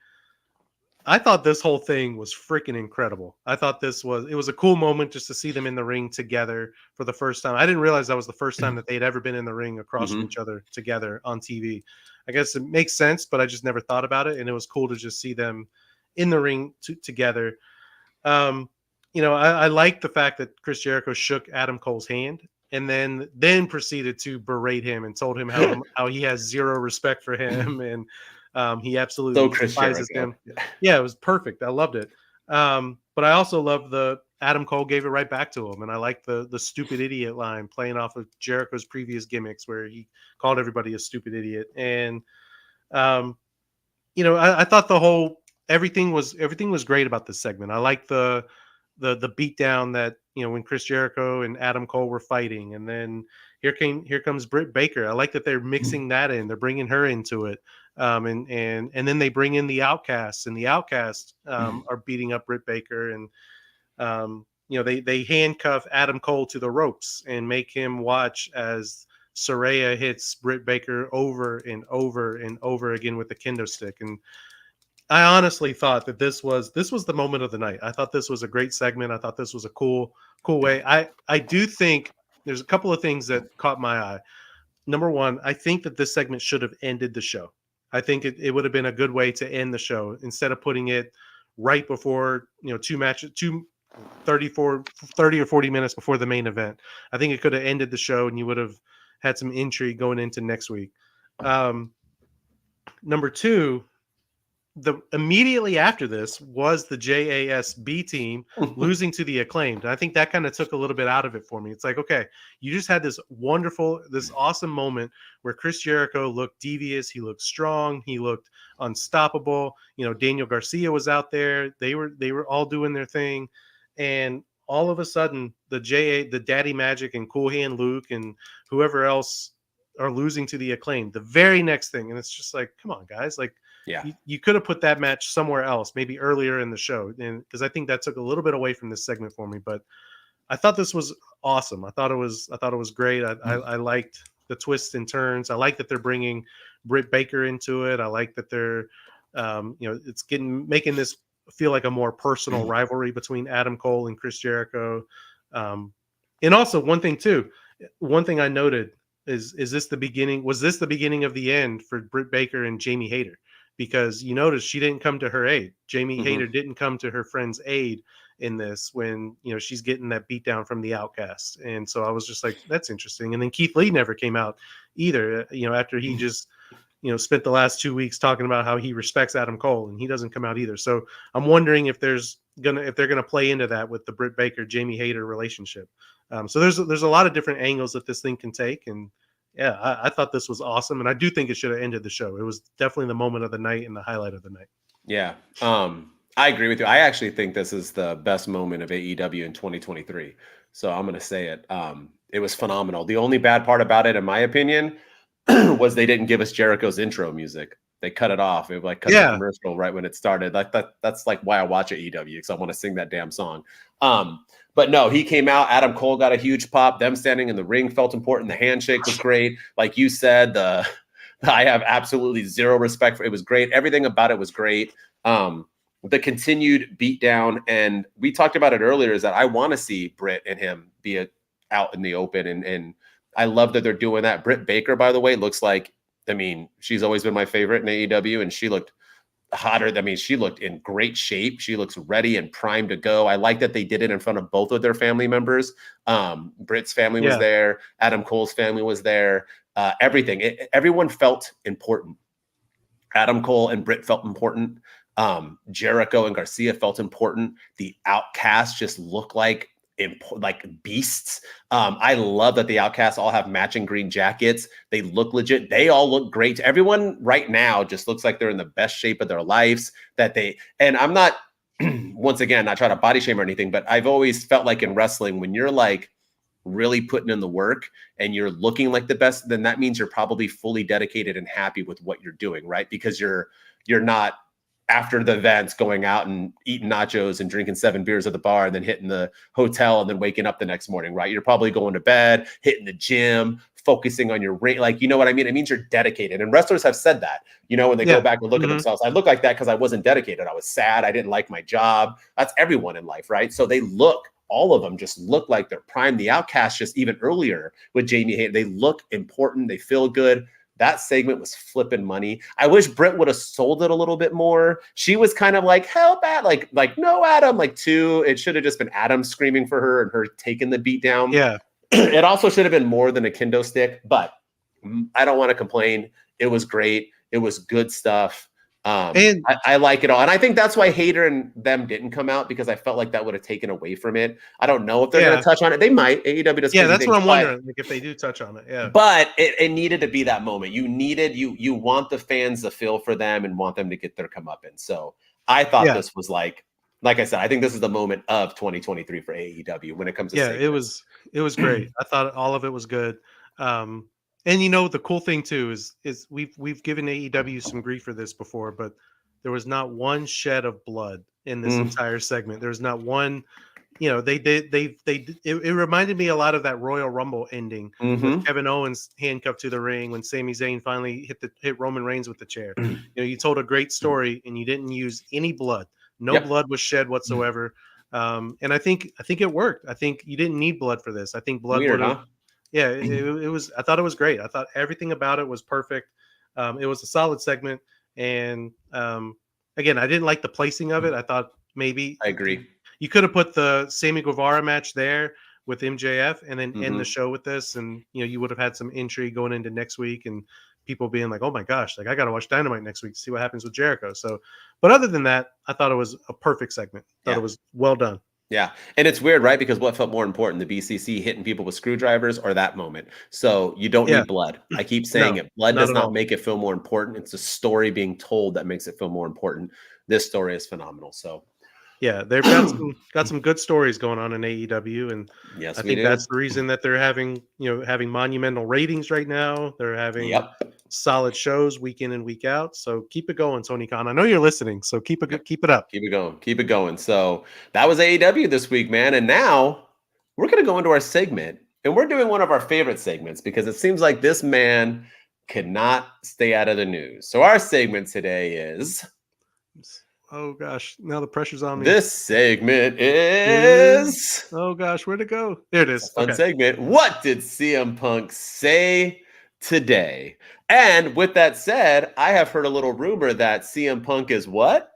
I thought this whole thing was freaking incredible. I thought it was a cool moment just to see them in the ring together for the first time. I didn't realize that was the first time that they'd ever been in the ring across from each other together on TV. I guess it makes sense, but I just never thought about it, and it was cool to just see them in the ring together. I like the fact that Chris Jericho shook Adam Cole's hand and then proceeded to berate him and told him how he has zero respect for him, and he absolutely despises him. Yeah, it was perfect. I loved it. But I also love the Adam Cole gave it right back to him, and I like the stupid idiot line playing off of Jericho's previous gimmicks where he called everybody a stupid idiot. And I thought everything was great about this segment. I like the beatdown that when Chris Jericho and Adam Cole were fighting, and then here comes Britt Baker. I like that they're mixing that in. They're bringing her into it, and then they bring in the Outcasts, and the Outcasts are beating up Britt Baker, and they handcuff Adam Cole to the ropes and make him watch as Saraya hits Britt Baker over and over and over again with the kendo stick. And I honestly thought that this was the moment of the night. I thought this was a great segment. I thought this was a cool way. I do think there's a couple of things that caught my eye. Number one, I think that this segment should have ended the show. I think it would have been a good way to end the show instead of putting it right before 30 or 40 minutes before the main event. I think it could have ended the show, and you would have had some intrigue going into next week. Number two, immediately after this was the JASB team losing to the Acclaimed. And I think that kind of took a little bit out of it for me. It's like, okay, you just had this awesome moment where Chris Jericho looked devious. He looked strong. He looked unstoppable. Daniel Garcia was out there. They were all doing their thing. And all of a sudden the Daddy Magic and Cool Hand Luke and whoever else are losing to the Acclaimed the very next thing. And it's just like, come on, guys. Like, yeah, you could have put that match somewhere else, maybe earlier in the show, and because I think that took a little bit away from this segment for me. But I thought this was awesome. I thought it was great. I liked the twists and turns. I like that they're bringing Britt Baker into it. I like that they're, it's making this feel like a more personal rivalry between Adam Cole and Chris Jericho. And also one thing I noted is this the beginning? Was this the beginning of the end for Britt Baker and Jamie Hayter? Because you notice she didn't come to her aid. Jamie Hayter didn't come to her friend's aid in this when she's getting that beat down from the Outcast. And so I was just like, that's interesting. And then Keith Lee never came out either, after he just spent the last 2 weeks talking about how he respects Adam Cole, and he doesn't come out either. So I'm wondering if they're gonna play into that with the Britt Baker Jamie Hayter relationship. So there's a lot of different angles that this thing can take. And yeah, I thought this was awesome, and I do think it should have ended the show. It was definitely the moment of the night and the highlight of the night. Yeah. I agree with you. I actually think this is the best moment of AEW in 2023. So I'm going to say it. It was phenomenal. The only bad part about it, in my opinion, was they didn't give us Jericho's intro music. They cut it off. It like cut the commercial right when it started. That's like why I watch AEW, because I want to sing that damn song. But no, he came out. Adam Cole got a huge pop. Them standing in the ring felt important. The handshake was great. Like you said, I have absolutely zero respect for it. Was great. Everything about it was great. The continued beatdown, and we talked about it earlier, is that I want to see Britt and him be out in the open, and I love that they're doing that. Britt Baker, by the way, looks like, I mean, she's always been my favorite in AEW, and she looked hotter. I mean, she looked in great shape. She looks ready and primed to go. I like that they did it in front of both of their family members. Britt's family was there. Adam Cole's family was there. Everything. Everyone felt important. Adam Cole and Britt felt important. Jericho and Garcia felt important. The Outcasts just look like beasts. I love that the Outcasts all have matching green jackets. They look legit. They all look great. Everyone right now just looks like they're in the best shape of their lives. And I'm not, once again, not trying to body shame or anything, but I've always felt like in wrestling, when you're like really putting in the work and you're looking like the best, then that means you're probably fully dedicated and happy with what you're doing, right? Because you're not after the events going out and eating nachos and drinking 7 beers at the bar and then hitting the hotel and then waking up the next morning, right? You're probably going to bed, hitting the gym, focusing on your ring. Like, you know what I mean? It means you're dedicated. And wrestlers have said that, when they go back and look at themselves. I look like that because I wasn't dedicated. I was sad. I didn't like my job. That's everyone in life, right? So all of them just look like they're prime. The Outcasts, just even earlier with Jamie Hayter, they look important. They feel good. That segment was flipping money. I wish Britt would have sold it a little bit more. She was kind of like, help, like no, Adam, it should have just been Adam screaming for her and her taking the beat down. Yeah. It also should have been more than a kendo stick, but I don't want to complain. It was great. It was good stuff. And I like it all. And I think that's why Hayter and them didn't come out, because I felt like that would have taken away from it. I don't know if they're going to touch on it. They might. AEW does. Yeah, that's what I'm wondering. Like if they do touch on it. Yeah. But it needed to be that moment. You want the fans to feel for them and want them to get their comeuppance. So I thought this was like I said, I think this is the moment of 2023 for AEW when it comes to segments. It was great. I thought all of it was good. And the cool thing too is we've given AEW some grief for this before, but there was not one shed of blood in this entire segment. There's not one. It reminded me a lot of that Royal Rumble ending with Kevin Owens handcuffed to the ring when Sami Zayn finally hit Roman Reigns with the chair. You told a great story and you didn't use any blood. No blood was shed whatsoever. And I think it worked. I think you didn't need blood for this. I think blood would have. Huh? Yeah, it was. I thought it was great. I thought everything about it was perfect. It was a solid segment, and again, I didn't like the placing of it. I thought maybe I agree. You could have put the Sammy Guevara match there with MJF, and then end the show with this, and you would have had some intrigue going into next week, and people being like, "Oh my gosh, like I got to watch Dynamite next week to see what happens with Jericho." So, but other than that, I thought it was a perfect segment. I thought it was well done. Yeah. And it's weird, right? Because what felt more important, the BCC hitting people with screwdrivers or that moment? So you don't need blood. I keep saying it. Blood does not make it feel more important. It's a story being told that makes it feel more important. This story is phenomenal. So yeah, they've got some good stories going on in AEW, and I think that's the reason that they're having monumental ratings right now. They're having solid shows week in and week out. So keep it going, Tony Khan. I know you're listening, so keep it up. Keep it going. So that was AEW this week, man. And now we're going to go into our segment, and we're doing one of our favorite segments because it seems like this man could not stay out of the news. So our segment today is. Oh gosh, now the pressure's on me. This segment is. Oh gosh, where'd it go? There it is. Fun segment. What did CM Punk say today? And with that said, I have heard a little rumor that CM Punk is what?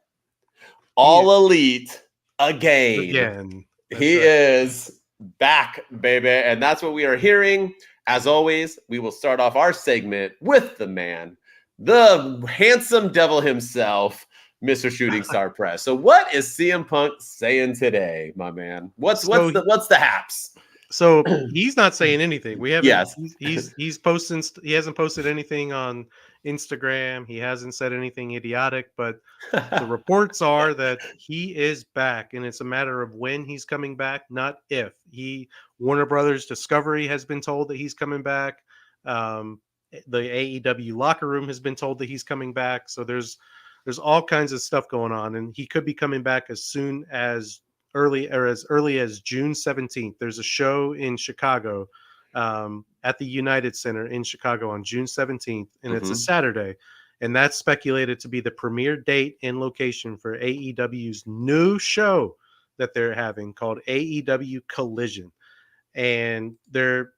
All Elite again. He is back, baby. And that's what we are hearing. As always, we will start off our segment with the man, the handsome devil himself, Mr. Shooting Star Press. So what is CM Punk saying today, my man? What's the haps? So he's not saying anything. We haven't. Yes. He's posting. He hasn't posted anything on Instagram. He hasn't said anything idiotic, but the reports are that he is back, and it's a matter of when he's coming back, not if. Warner Brothers Discovery has been told that he's coming back. The AEW locker room has been told that he's coming back. So there's all kinds of stuff going on, and he could be coming back as soon as as early as June 17th. There's a show in Chicago, at the United Center in Chicago on June 17th, and it's a Saturday. And that's speculated to be the premiere date and location for AEW's new show that they're having called AEW Collision. And they're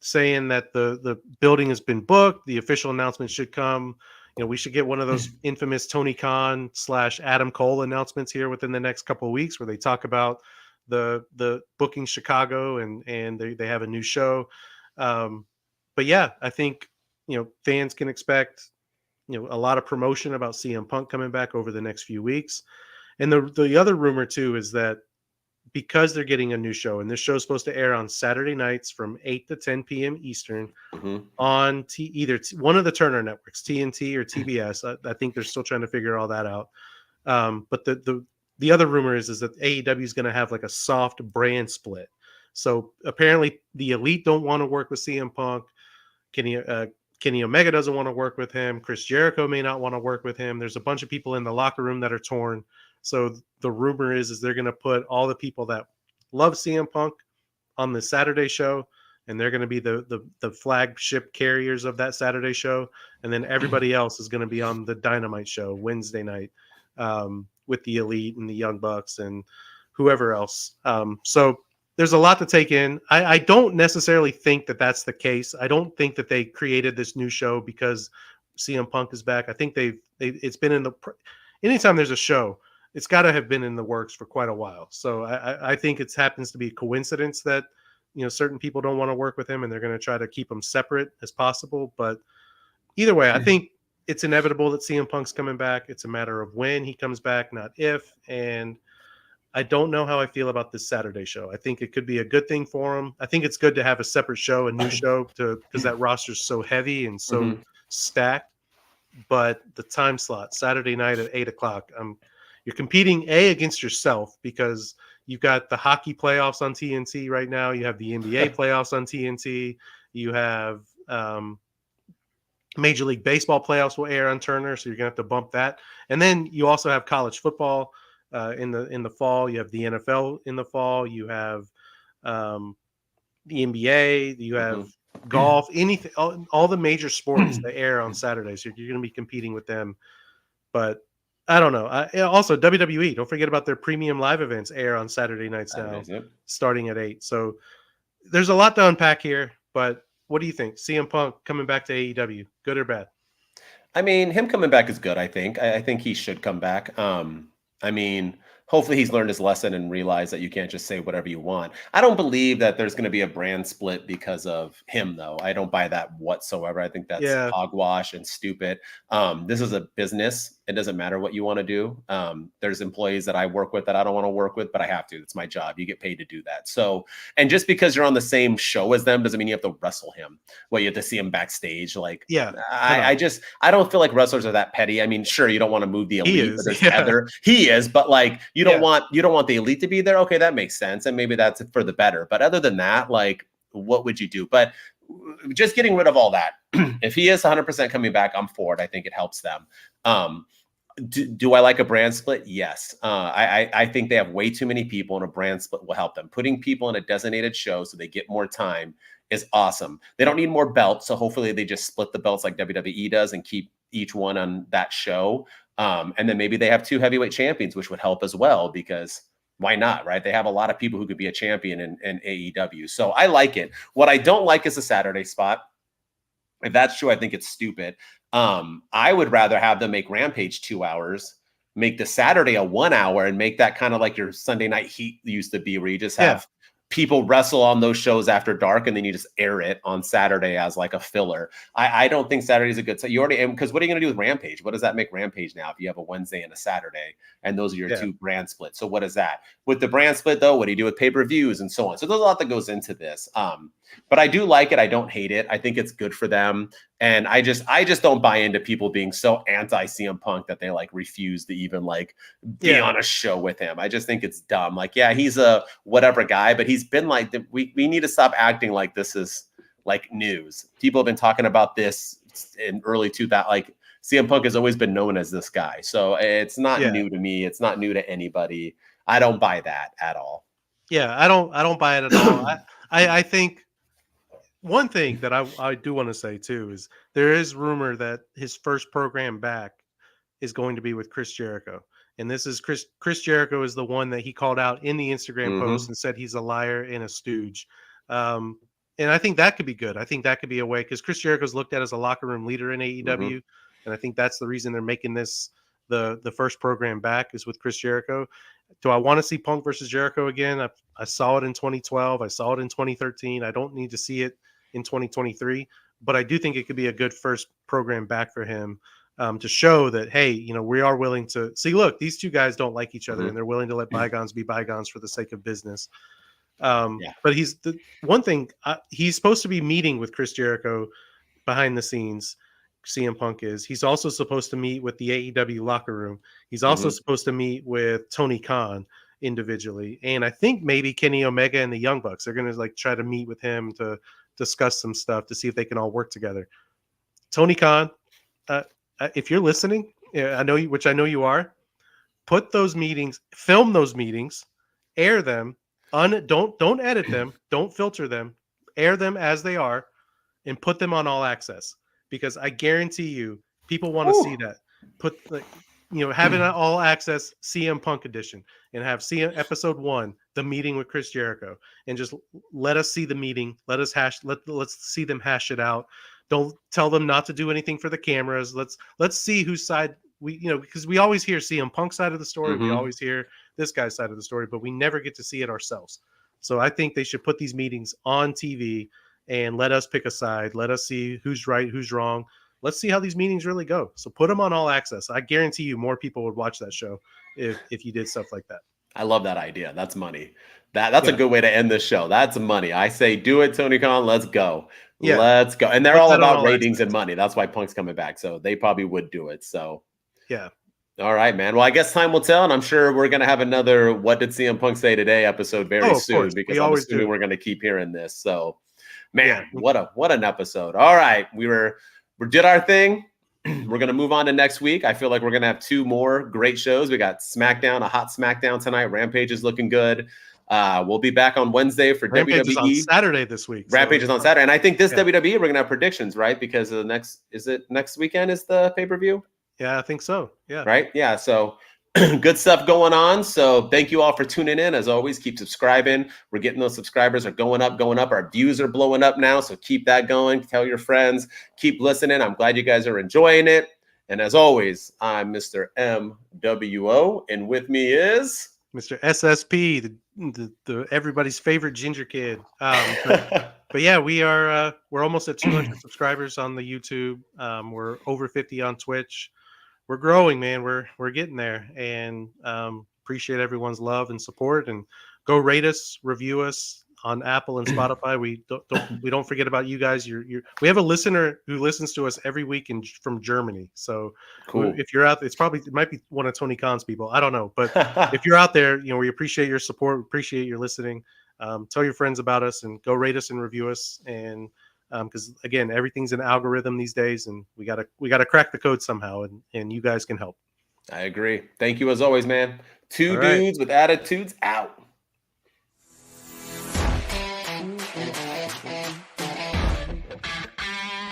saying that the building has been booked. The official announcement should come. We should get one of those infamous Tony Khan / Adam Cole announcements here within the next couple of weeks, where they talk about the booking Chicago and they have a new show. But yeah, I think fans can expect a lot of promotion about CM Punk coming back over the next few weeks. And the other rumor too is that because they're getting a new show, and this show is supposed to air on Saturday nights from 8 to 10 p.m. Eastern on either one of the Turner networks, TNT or TBS. I think they're still trying to figure all that out. But the other rumor is that AEW is going to have like a soft brand split. So apparently the Elite don't want to work with CM Punk. Kenny Omega doesn't want to work with him. Chris Jericho may not want to work with him. There's a bunch of people in the locker room that are torn. So the rumor is they're going to put all the people that love CM Punk on the Saturday show, and they're going to be the flagship carriers of that Saturday show. And then everybody else is going to be on the Dynamite show Wednesday night, with the Elite and the Young Bucks and whoever else. So there's a lot to take in. I don't necessarily think that that's the case. I don't think that they created this new show because CM Punk is back. I think it's been anytime there's a show, it's got to have been in the works for quite a while. So I think it happens to be a coincidence that certain people don't want to work with him, and they're going to try to keep them separate as possible. But either way, I think it's inevitable that CM Punk's coming back. It's a matter of when he comes back, not if. And I don't know how I feel about this Saturday show. I think it could be a good thing for him. I think it's good to have a separate show, a new show, because that roster is so heavy and so stacked. But the time slot, Saturday night at 8:00, you're competing against yourself, because you've got the hockey playoffs on TNT right now. You have the NBA playoffs on TNT. You have Major League Baseball playoffs will air on Turner, so you're gonna have to bump that. And then you also have college football in the fall. You have the NFL in the fall. You have the NBA. You have golf. Anything, all the major sports that air on Saturdays. So you're going to be competing with them. But I don't know. Also, WWE. Don't forget about their premium live events air on Saturday nights now, starting at 8. So there's a lot to unpack here. But what do you think? CM Punk coming back to AEW, good or bad? I mean, him coming back is good. I think he should come back. I mean, hopefully he's learned his lesson and realized that you can't just say whatever you want. I don't believe that there's going to be a brand split because of him, though. I don't buy that whatsoever. I think that's hogwash and stupid. This is a business. It doesn't matter what you want to do. There's employees that I work with that I don't want to work with, but I have to. It's my job. You get paid to do that. So, and just because you're on the same show as them doesn't mean you have to wrestle him. Well, you have to see him backstage. Like, I don't feel like wrestlers are that petty. I mean, sure, you don't want to move the Elite. He is, but like, you don't want the Elite to be there. Okay, that makes sense, and maybe that's for the better. But other than that, like, what would you do? But just getting rid of all that. If he is 100% coming back, I'm for it. I think it helps them. Do I like a brand split? Yes. I think they have way too many people, and a brand split will help them. Putting people in a designated show so they get more time is awesome. They don't need more belts, so hopefully they just split the belts like WWE does and keep each one on that show. And then maybe they have 2 heavyweight champions, which would help as well, because why not, right? They have a lot of people who could be a champion in AEW. So I like it. What I don't like is a Saturday spot. If that's true, I think it's stupid. I would rather have them make Rampage 2 hours, make the Saturday a 1 hour, and make that kind of like your Sunday Night Heat used to be, where you just have people wrestle on those shows after dark, and then you just air it on Saturday as like a filler. I don't think Saturday is a good. So you already, because what are you going to do with Rampage? What does that make Rampage now if you have a Wednesday and a Saturday, and those are your 2 brand splits? So what is that? With the brand split though, what do you do with pay-per-views and so on? So there's a lot that goes into this. But I do like it. I don't hate it. I think it's good for them. And I just don't buy into people being so anti CM Punk that they like refuse to even like be on a show with him. I just think it's dumb. Like, yeah, he's a whatever guy, but he's been like, we need to stop acting like this is like news. People have been talking about this in early 2000. Like CM Punk has always been known as this guy. So it's not new to me. It's not new to anybody. I don't buy that at all. Yeah, I don't buy it at all. I think one thing that I do want to say too is there is rumor that his first program back is going to be with Chris Jericho. And this is Chris Jericho is the one that he called out in the Instagram post and said he's a liar and a stooge. And I think that could be good. I think that could be a way, because Chris Jericho's looked at as a locker room leader in AEW. And I think that's the reason they're making this the first program back is with Chris Jericho. Do I want to see Punk versus Jericho again? I saw it in 2012. I saw it in 2013. I don't need to see it in 2023, but I do think it could be a good first program back for him, to show that, hey, you know, we are willing to see, look, these two guys don't like each other and they're willing to let bygones be bygones for the sake of business. But he's the one thing, he's supposed to be meeting with Chris Jericho behind the scenes. CM Punk is. He's also supposed to meet with the AEW locker room. He's also supposed to meet with Tony Khan individually. And I think maybe Kenny Omega and the Young Bucks are going to like try to meet with him to discuss some stuff to see if they can all work together. Tony Khan, if you're listening, I know you, which I know you are, put those meetings, film those meetings, air them, don't edit them, don't filter them, air them as they are, and put them on All Access, because I guarantee you people want to see that. Put like, you know, have it an All Access CM Punk edition and have CM episode 1, the meeting with Chris Jericho, and just let us see the meeting. Let's see them hash it out. Don't tell them not to do anything for the cameras. Let's see whose side because we always hear CM Punk's side of the story. We always hear this guy's side of the story, but we never get to see it ourselves. So I think they should put these meetings on TV and let us pick a side. Let us see who's right, who's wrong. Let's see how these meetings really go. So put them on All Access. I guarantee you more people would watch that show if you did stuff like that. I love that idea. That's money. That's a good way to end this show. That's money. I say, do it, Tony Khan. Let's go. Yeah. Let's go. And they're all about ratings and money. That's why Punk's coming back. So they probably would do it. So yeah. All right, man. Well, I guess time will tell, and I'm sure we're going to have another "What Did CM Punk Say Today" episode very soon, because I'm assuming we're going to keep hearing this. So, man, what an episode! All right, we did our thing. We're going to move on to next week. I feel like we're going to have 2 more great shows. We got SmackDown, a hot SmackDown tonight. Rampage is looking good. We'll be back on Wednesday for Rampage WWE. Is on Saturday this week. Rampage is on Saturday, and I think this WWE we're going to have predictions, right? Because the next weekend is the pay-per-view. Yeah, I think so. Yeah. Right. Yeah. So good stuff going on. So thank you all for tuning in. As always, keep subscribing. We're getting those subscribers are going up. Our views are blowing up now. So keep that going. Tell your friends. Keep listening. I'm glad you guys are enjoying it. And as always, I'm Mr. MWO. And with me is Mr. SSP, the everybody's favorite ginger kid. But yeah, we're almost at 200 subscribers on the YouTube. We're over 50 on Twitch. We're growing, man. We're getting there, and appreciate everyone's love and support. And go rate us, review us on Apple and Spotify. We don't forget about you guys. We have a listener who listens to us every week from Germany. So cool. If you're out, it might be one of Tony Khan's people. I don't know, but if you're out there, we appreciate your support. We appreciate your listening. Tell your friends about us and go rate us and review us. And because again, everything's an algorithm these days, and we gotta crack the code somehow, and you guys can help. I agree. Thank you as always, man. Two dudes with attitudes out.